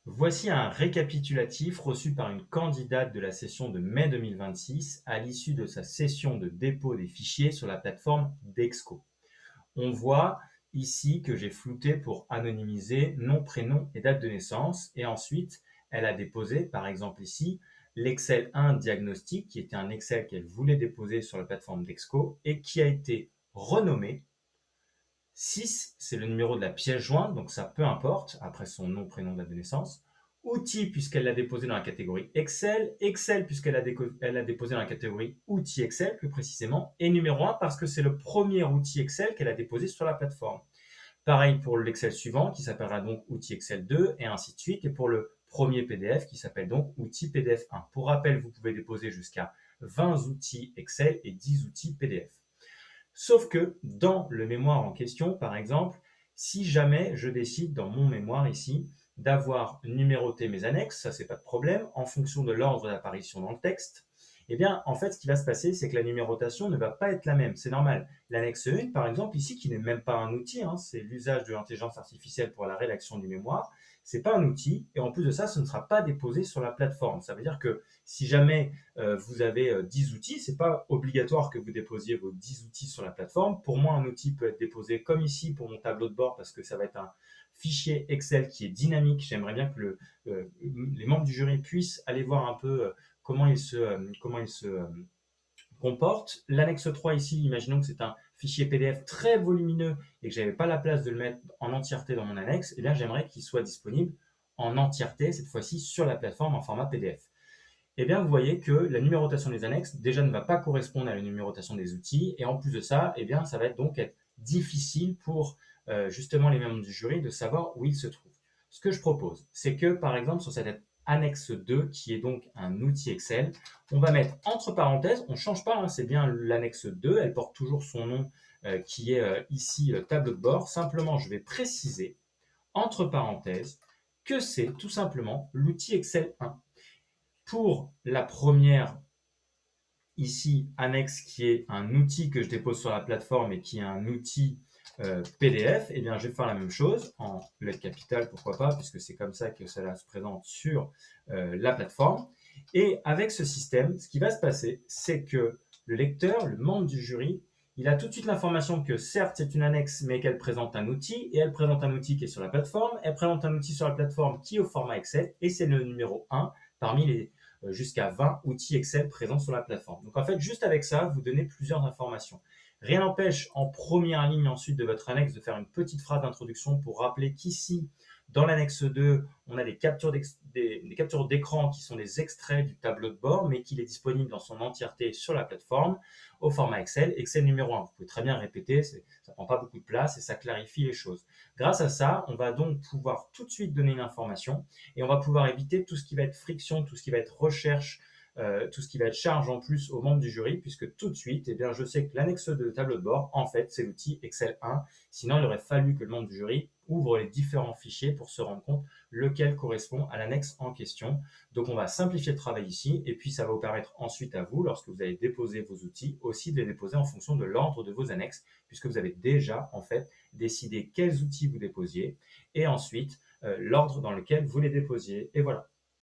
Voici un récapitulatif reçu par une candidate de la session de mai 2026 à l'issue de sa session de dépôt des fichiers sur la plateforme Dexco. On voit ici que j'ai flouté pour anonymiser nom, prénom et date de naissance. Et ensuite, elle a déposé, par exemple ici, l'Excel 1 diagnostic, qui était un Excel qu'elle voulait déposer sur la plateforme Dexco et qui a été renommé. 6, c'est le numéro de la pièce jointe, donc ça peu importe, après son nom, prénom, date de naissance. Outil, puisqu'elle l'a déposé dans la catégorie Excel. Excel, puisqu'elle l'a déposé dans la catégorie Outils Excel, plus précisément. Et numéro 1, parce que c'est le premier outil Excel qu'elle a déposé sur la plateforme. Pareil pour l'Excel suivant, qui s'appellera donc Outil Excel 2, et ainsi de suite. Et pour le premier PDF, qui s'appelle donc Outil PDF 1. Pour rappel, vous pouvez déposer jusqu'à 20 outils Excel et 10 outils PDF. Sauf que dans le mémoire en question, par exemple, si jamais je décide dans mon mémoire ici d'avoir numéroté mes annexes, ça c'est pas de problème, en fonction de l'ordre d'apparition dans le texte, eh bien en fait ce qui va se passer c'est que la numérotation ne va pas être la même, c'est normal. L'annexe 1 par exemple ici qui n'est même pas un outil, hein, c'est l'usage de l'intelligence artificielle pour la rédaction du mémoire, c'est pas un outil et en plus de ça ce ne sera pas déposé sur la plateforme. Ça veut dire que si jamais vous avez 10 outils, c'est pas obligatoire que vous déposiez vos 10 outils sur la plateforme. Pour moi, un outil peut être déposé comme ici pour mon tableau de bord parce que ça va être un fichier Excel qui est dynamique. J'aimerais bien que les membres du jury puissent aller voir un peu comment il se comporte. L'annexe 3 ici, imaginons que c'est un fichier PDF très volumineux et que j'avais pas la place de le mettre en entièreté dans mon annexe, et bien j'aimerais qu'il soit disponible en entièreté, cette fois-ci sur la plateforme en format PDF. Eh bien, vous voyez que la numérotation des annexes, déjà, ne va pas correspondre à la numérotation des outils. Et en plus de ça, eh bien, ça va donc être difficile pour justement les membres du jury de savoir où ils se trouvent. Ce que je propose, c'est que, par exemple, sur cette annexe 2, qui est donc un outil Excel, on va mettre entre parenthèses, on ne change pas, hein, c'est bien l'annexe 2, elle porte toujours son nom qui est ici tableau de bord. Simplement, je vais préciser, entre parenthèses, que c'est tout simplement l'outil Excel 1. Pour la première, ici, annexe, qui est un outil que je dépose sur la plateforme et qui est un outil PDF, eh bien, je vais faire la même chose en lettres capitales, pourquoi pas, puisque c'est comme ça que cela se présente sur la plateforme. Et avec ce système, ce qui va se passer, c'est que le lecteur, le membre du jury, il a tout de suite l'information que certes c'est une annexe, mais qu'elle présente un outil, et elle présente un outil qui est sur la plateforme, elle présente un outil sur la plateforme qui est au format Excel, et c'est le numéro 1 parmi les jusqu'à 20 outils Excel présents sur la plateforme. Donc en fait, juste avec ça, vous donnez plusieurs informations. Rien n'empêche en première ligne ensuite de votre annexe de faire une petite phrase d'introduction pour rappeler qu'ici, dans l'annexe 2, on a des captures d'écran qui sont des extraits du tableau de bord, mais qu'il est disponible dans son entièreté sur la plateforme au format Excel. Excel numéro 1, vous pouvez très bien répéter, ça ne prend pas beaucoup de place et ça clarifie les choses. Grâce à ça, on va donc pouvoir tout de suite donner une information et on va pouvoir éviter tout ce qui va être friction, tout ce qui va être recherche, tout ce qui va être charge en plus aux membres du jury, puisque tout de suite, eh bien, je sais que l'annexe de tableau de bord, en fait, c'est l'outil Excel 1. Sinon, il aurait fallu que le membre du jury ouvre les différents fichiers pour se rendre compte lequel correspond à l'annexe en question. Donc, on va simplifier le travail ici, et puis ça va vous permettre ensuite à vous, lorsque vous allez déposer vos outils, aussi de les déposer en fonction de l'ordre de vos annexes, puisque vous avez déjà, en fait, décidé quels outils vous déposiez, et ensuite, l'ordre dans lequel vous les déposiez. Et voilà.